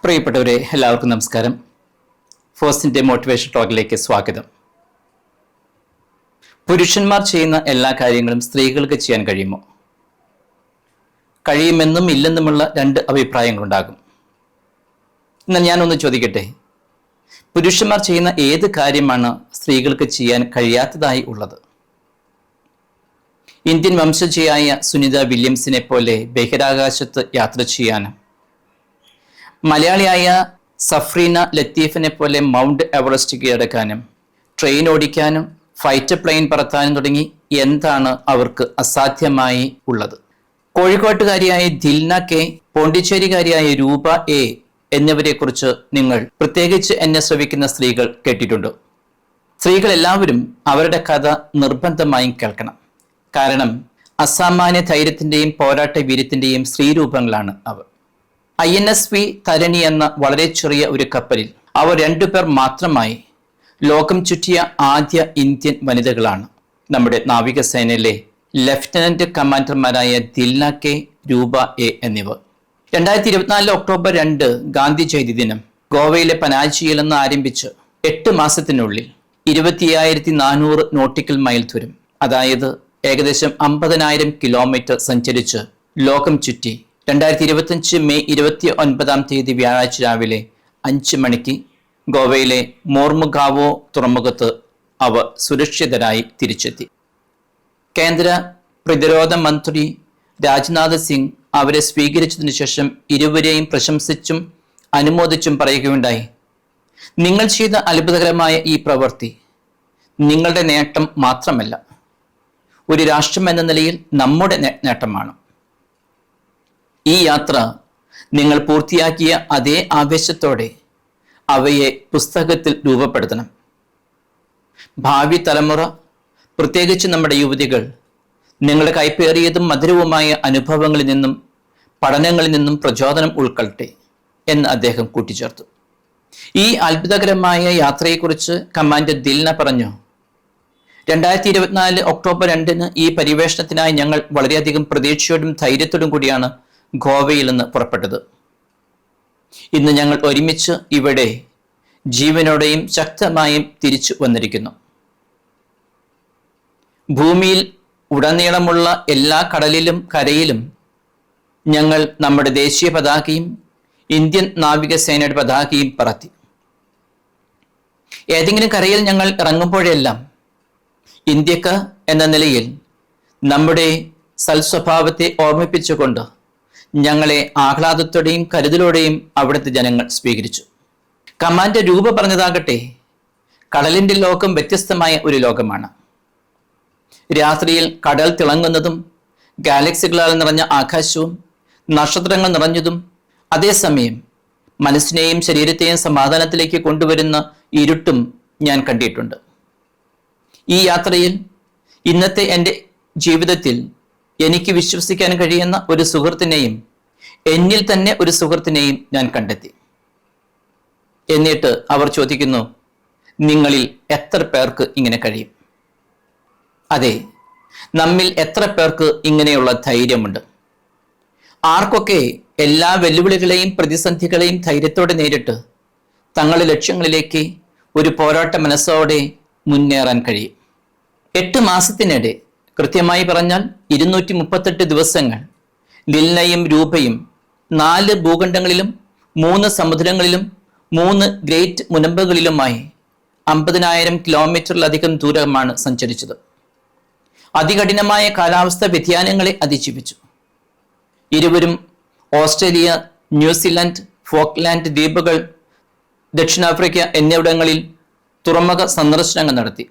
പ്രിയപ്പെട്ടവരെ, എല്ലാവർക്കും നമസ്കാരം. ഫോഴ്സിന്റെ മോട്ടിവേഷൻ ടോക്കിലേക്ക് സ്വാഗതം. പുരുഷന്മാർ ചെയ്യുന്ന എല്ലാ കാര്യങ്ങളും സ്ത്രീകൾക്ക് ചെയ്യാൻ കഴിയുമോ? കഴിയുമെന്നും ഇല്ലെന്നുമുള്ള രണ്ട് അഭിപ്രായങ്ങളുണ്ടാകും. എന്നാൽ ഞാനൊന്ന് ചോദിക്കട്ടെ, പുരുഷന്മാർ ചെയ്യുന്ന ഏത് കാര്യമാണ് സ്ത്രീകൾക്ക് ചെയ്യാൻ കഴിയാത്തതായി ഉള്ളത്? ഇന്ത്യൻ വംശജയായ സുനിത വില്യംസിനെ പോലെ ബഹിരാകാശത്ത് യാത്ര ചെയ്യാനും, മലയാളിയായ സഫ്രീന ലത്തീഫിനെ പോലെ മൗണ്ട് എവറസ്റ്റ് കീഴടക്കാനും, ട്രെയിൻ ഓടിക്കാനും, ഫൈറ്റർ പ്ലെയിൻ പറത്താനും തുടങ്ങി എന്താണ് അവർക്ക് അസാധ്യമായി ഉള്ളത്? കോഴിക്കോട്ടുകാരിയായ ദിൽന കെ, പോണ്ടിച്ചേരിക്കാരിയായ രൂപ എ എന്നിവരെ കുറിച്ച് നിങ്ങൾ, പ്രത്യേകിച്ച് എന്നെ ശ്രവിക്കുന്ന സ്ത്രീകൾ, കേട്ടിട്ടുണ്ടോ? സ്ത്രീകൾ എല്ലാവരും അവരുടെ കഥ നിർബന്ധമായും കേൾക്കണം. കാരണം അസാമാന്യ ധൈര്യത്തിന്റെയും പോരാട്ട വീര്യത്തിന്റെയും സ്ത്രീരൂപങ്ങളാണ് അവർ. INSV തരണി എന്ന വളരെ ചെറിയ ഒരു കപ്പലിൽ അവർ രണ്ടുപേർ മാത്രമായി ലോകം ചുറ്റിയ ആദ്യ ഇന്ത്യൻ വനിതകളാണ് നമ്മുടെ നാവികസേനയിലെ ലഫ്റ്റനന്റ് കമാൻഡർമാരായ ദിൽന കെ, രൂപ എ എന്നിവർ. 2024 ഒക്ടോബർ 2 ഗാന്ധി ജയന്തി ദിനം ഗോവയിലെ പനാജിയിൽ നിന്ന് ആരംഭിച്ച് 8 മാസത്തിനുള്ളിൽ 25,400 നോട്ടിക്കൽ മൈൽ ദൂരം, അതായത് ഏകദേശം 50,000 കിലോമീറ്റർ സഞ്ചരിച്ച് ലോകം ചുറ്റി 2025 മെയ് 29 വ്യാഴാഴ്ച രാവിലെ 5 മണിക്ക് ഗോവയിലെ മോർമുഗാവോ തുറമുഖത്ത് അവർ സുരക്ഷിതരായി തിരിച്ചെത്തി. കേന്ദ്ര പ്രതിരോധ മന്ത്രി രാജ്നാഥ് സിംഗ് അവരെ സ്വീകരിച്ചതിനു ശേഷം ഇരുവരെയും പ്രശംസിച്ചും അനുമോദിച്ചും പറയുകയുണ്ടായി, നിങ്ങൾ ചെയ്ത അത്ഭുതകരമായ ഈ പ്രവൃത്തി നിങ്ങളുടെ നേട്ടം മാത്രമല്ല, ഒരു രാഷ്ട്രം എന്ന നിലയിൽ നമ്മുടെ നേട്ടമാണ്. ഈ യാത്ര നിങ്ങൾ പൂർത്തിയാക്കിയ അതേ ആവേശത്തോടെ അവയെ പുസ്തകത്തിൽ രൂപപ്പെടുത്തണം. ഭാവി തലമുറ, പ്രത്യേകിച്ച് നമ്മുടെ യുവതികൾ, നിങ്ങളുടെ കൈപ്പേറിയതും മധുരവുമായ അനുഭവങ്ങളിൽ നിന്നും പഠനങ്ങളിൽ നിന്നും പ്രചോദനം ഉൾക്കൊള്ളട്ടെ എന്ന് അദ്ദേഹം കൂട്ടിച്ചേർത്തു. ഈ അത്ഭുതകരമായ യാത്രയെക്കുറിച്ച് കമാൻഡർ ദിൽന പറഞ്ഞു, 2024 ഒക്ടോബർ 2 ഈ പരിവേഷണത്തിനായി ഞങ്ങൾ വളരെയധികം പ്രതീക്ഷയോടും ധൈര്യത്തോടും കൂടിയാണ് ഗോവയിൽ നിന്ന് പുറപ്പെട്ടത്. ഇന്ന് ഞങ്ങൾ ഒരുമിച്ച് ഇവിടെ ജീവനോടെയും ശക്തമായും തിരിച്ചു വന്നിരിക്കുന്നു. ഭൂമിയിൽ ഉടനീളമുള്ള എല്ലാ കടലിലും കരയിലും ഞങ്ങൾ നമ്മുടെ ദേശീയ പതാകയും ഇന്ത്യൻ നാവികസേനയുടെ പതാകയും പറത്തി. ഏതെങ്കിലും കരയിൽ ഞങ്ങൾ ഇറങ്ങുമ്പോഴെല്ലാം ഇന്ത്യക്കാർ എന്ന നിലയിൽ നമ്മുടെ സൽസ്വഭാവത്തെ ഓർമ്മിപ്പിച്ചുകൊണ്ട് ഞങ്ങളെ ആഹ്ലാദത്തോടെയും കരുതലോടെയും അവിടുത്തെ ജനങ്ങൾ സ്വീകരിച്ചു. കമാൻഡർ രൂപ പറഞ്ഞതാകട്ടെ, കടലിന്റെ ലോകം വ്യത്യസ്തമായ ഒരു ലോകമാണ്. രാത്രിയിൽ കടൽ തിളങ്ങുന്നതും ഗാലക്സികളാൽ നിറഞ്ഞ ആകാശവും നക്ഷത്രങ്ങൾ നിറഞ്ഞതും, അതേസമയം മനസ്സിനെയും ശരീരത്തെയും സമാധാനത്തിലേക്ക് കൊണ്ടുവരുന്ന ഇരുട്ടും ഞാൻ കണ്ടിട്ടുണ്ട്. ഈ യാത്രയിൽ ഇന്നത്തെ എൻ്റെ ജീവിതത്തിൽ എനിക്ക് വിശ്വസിക്കാൻ കഴിയുന്ന ഒരു സുഹൃത്തിനെയും എന്നിൽ തന്നെ ഒരു സുഹൃത്തിനെയും ഞാൻ കണ്ടെത്തി. എന്നിട്ട് അവർ ചോദിക്കുന്നു, നിങ്ങളിൽ എത്ര പേർക്ക് ഇങ്ങനെ കഴിയും? അതെ, നമ്മിൽ എത്ര പേർക്ക് ഇങ്ങനെയുള്ള ധൈര്യമുണ്ട്? ആർക്കൊക്കെ എല്ലാ വെല്ലുവിളികളെയും പ്രതിസന്ധികളെയും ധൈര്യത്തോടെ നേരിട്ട് തങ്ങളുടെ ലക്ഷ്യങ്ങളിലേക്ക് ഒരു പോരാട്ട മനസ്സോടെ മുന്നേറാൻ കഴിയും? 8 മാസത്തിനിടെ, കൃത്യമായി പറഞ്ഞാൽ 238 ദിവസങ്ങൾ, ദിൽനയും രൂപയും 4 ഭൂഖണ്ഡങ്ങളിലും 3 സമുദ്രങ്ങളിലും 3 ഗ്രേറ്റ് മുനമ്പുകളിലുമായി 50,000 കിലോമീറ്ററിലധികം ദൂരമാണ് സഞ്ചരിച്ചത്. അതികഠിനമായ കാലാവസ്ഥ വ്യതിയാനങ്ങളെ അതിജീവിച്ചു. ഇരുവരും ഓസ്ട്രേലിയ, ന്യൂസിലാൻഡ്, ഫോക്ലാൻഡ് ദ്വീപുകൾ, ദക്ഷിണാഫ്രിക്ക എന്നിവിടങ്ങളിൽ തുറമുഖ സന്ദർശനങ്ങൾ നടത്തി.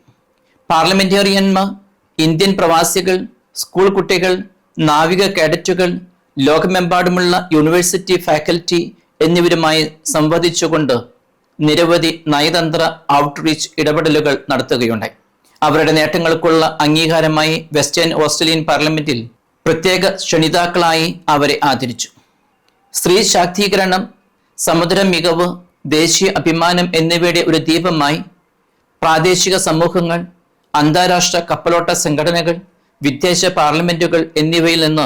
പാർലമെന്റേറിയന്മാർ, ഇന്ത്യൻ പ്രവാസികൾ, സ്കൂൾ കുട്ടികൾ, നാവിക കേഡറ്റുകൾ, ലോകമെമ്പാടുമുള്ള യൂണിവേഴ്സിറ്റി ഫാക്കൽറ്റി എന്നിവരുമായി സംവദിച്ചുകൊണ്ട് നിരവധി നയതന്ത്ര ഔട്ട്റീച്ച് ഇടപെടലുകൾ നടത്തുകയുണ്ടായി. അവരുടെ നേട്ടങ്ങൾക്കുള്ള അംഗീകാരമായി വെസ്റ്റേൺ ഓസ്ട്രേലിയൻ പാർലമെന്റിൽ പ്രത്യേക ക്ഷണിതാക്കളായി അവരെ ആദരിച്ചു. സ്ത്രീ ശാക്തീകരണം, സമുദ്ര മികവ്, ദേശീയ അഭിമാനം എന്നിവയുടെ ഒരു ദീപമായി പ്രാദേശിക സമൂഹങ്ങൾ, അന്താരാഷ്ട്ര കപ്പലോട്ട സംഘടനകൾ, വിദേശ പാർലമെന്റുകൾ എന്നിവയിൽ നിന്ന്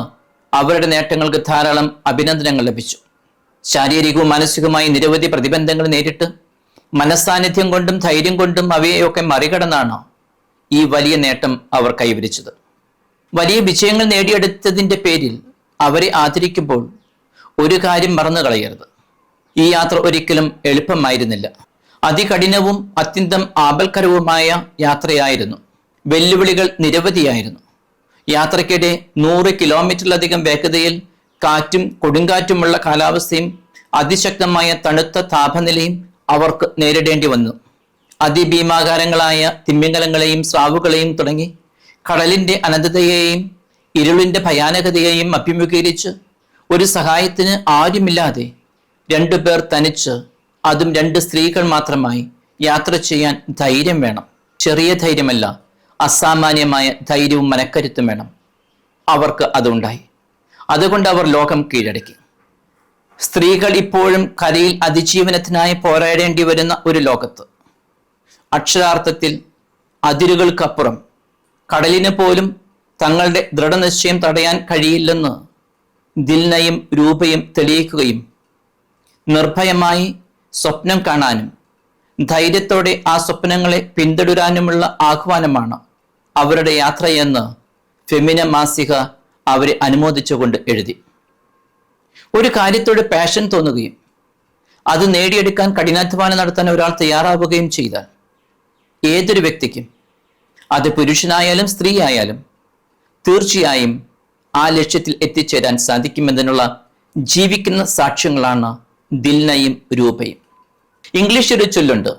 അവരുടെ നേട്ടങ്ങൾക്ക് ധാരാളം അഭിനന്ദനങ്ങൾ ലഭിച്ചു. ശാരീരികവും മാനസികവുമായി നിരവധി പ്രതിബന്ധങ്ങൾ നേരിട്ട് മനസ്സാന്നിധ്യം കൊണ്ടും ധൈര്യം കൊണ്ടും അവയെയൊക്കെ മറികടന്നാണ് ഈ വലിയ നേട്ടം അവർ കൈവരിച്ചത്. വലിയ വിജയങ്ങൾ നേടിയെടുത്തതിൻ്റെ പേരിൽ അവരെ ആദരിക്കുമ്പോൾ ഒരു കാര്യം മറന്നു കളയരുത്. ഈ യാത്ര ഒരിക്കലും എളുപ്പമായിരുന്നില്ല. അതികഠിനവും അത്യന്തം ആപൽക്കരവുമായ യാത്രയായിരുന്നു. വെല്ലുവിളികൾ നിരവധിയായിരുന്നു. യാത്രയ്ക്കിടെ 100 കിലോമീറ്ററിലധികം വേഗതയിൽ കാറ്റും കൊടുങ്കാറ്റുമുള്ള കാലാവസ്ഥയും അതിശക്തമായ തണുത്ത താപനിലയും അവർക്ക് നേരിടേണ്ടി വന്നു. അതിഭീമാകാരങ്ങളായ തിമിംഗലങ്ങളെയും സ്രാവുകളെയും തുടങ്ങി കടലിന്റെ അനന്തതയെയും ഇരുളിന്റെ ഭയാനകതയെയും അഭിമുഖീകരിച്ച് ഒരു സഹായത്തിന് ആരുമില്ലാതെ 2 പേർ തനിച്ച്, അതും 2 സ്ത്രീകൾ മാത്രമായി യാത്ര ചെയ്യാൻ ധൈര്യം വേണം. ചെറിയ ധൈര്യമല്ല, അസാമാന്യമായ ധൈര്യവും മനക്കരുത്തും വേണം. അവർക്ക് അതുണ്ടായി. അതുകൊണ്ട് അവർ ലോകം കീഴടക്കി. സ്ത്രീകൾ ഇപ്പോഴും കരയിൽ അതിജീവനത്തിനായി പോരാടേണ്ടി വരുന്ന ഒരു ലോകത്ത്, അക്ഷരാർത്ഥത്തിൽ അതിരുകൾക്കപ്പുറം കടലിന് പോലും തങ്ങളുടെ ദൃഢനിശ്ചയം തടയാൻ കഴിയില്ലെന്ന് ദിൽനയും രൂപയും തെളിയിക്കുകയും നിർഭയമായി സ്വപ്നം കാണാനും ധൈര്യത്തോടെ ആ സ്വപ്നങ്ങളെ പിന്തുടരാനുമുള്ള ആഹ്വാനമാണ് അവരുടെ യാത്രയെന്ന് ഫെമിന മാസിക അവരെ അനുമോദിച്ചുകൊണ്ട് എഴുതി. ഒരു കാര്യത്തോട് പാഷൻ തോന്നുകയും അത് നേടിയെടുക്കാൻ കഠിനാധ്വാനം നടത്താൻ ഒരാൾ തയ്യാറാവുകയും ചെയ്താൽ ഏതൊരു വ്യക്തിക്കും, അത് പുരുഷനായാലും സ്ത്രീ ആയാലും, തീർച്ചയായും ആ ലക്ഷ്യത്തിൽ എത്തിച്ചേരാൻ സാധിക്കുമെന്നതിനുള്ള ജീവിക്കുന്ന സാക്ഷ്യങ്ങളാണ് ദിൽനയും രൂപയും. ഇംഗ്ലീഷ് ഒരു ചൊല്ലുണ്ട്,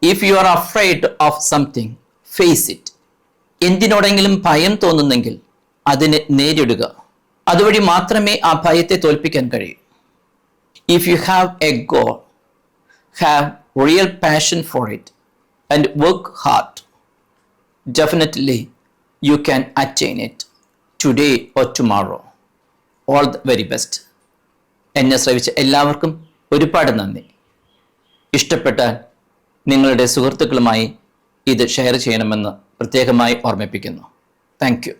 if you are afraid of something face it. എന്തിനോടെങ്കിലും ഭയം തോന്നുന്നെങ്കിൽ അതിനെ നേരിടുക. അതുവഴി മാത്രമേ ആ ഭയത്തെ തോൽപ്പിക്കാൻ കഴിയൂ. If you have A goal, have real passion for it and work hard. Definitely you can attain it today or tomorrow. All the very best. എന്നെ ശ്രവിച്ച എല്ലാവർക്കും ഒരുപാട് നന്ദി. ഇഷ്ടപ്പെട്ടാൽ നിങ്ങളുടെ സുഹൃത്തുക്കളുമായി ഇത് ഷെയർ ചെയ്യണമെന്ന് പ്രത്യേകമായി ഓർമ്മിപ്പിക്കുന്നു. Thank you.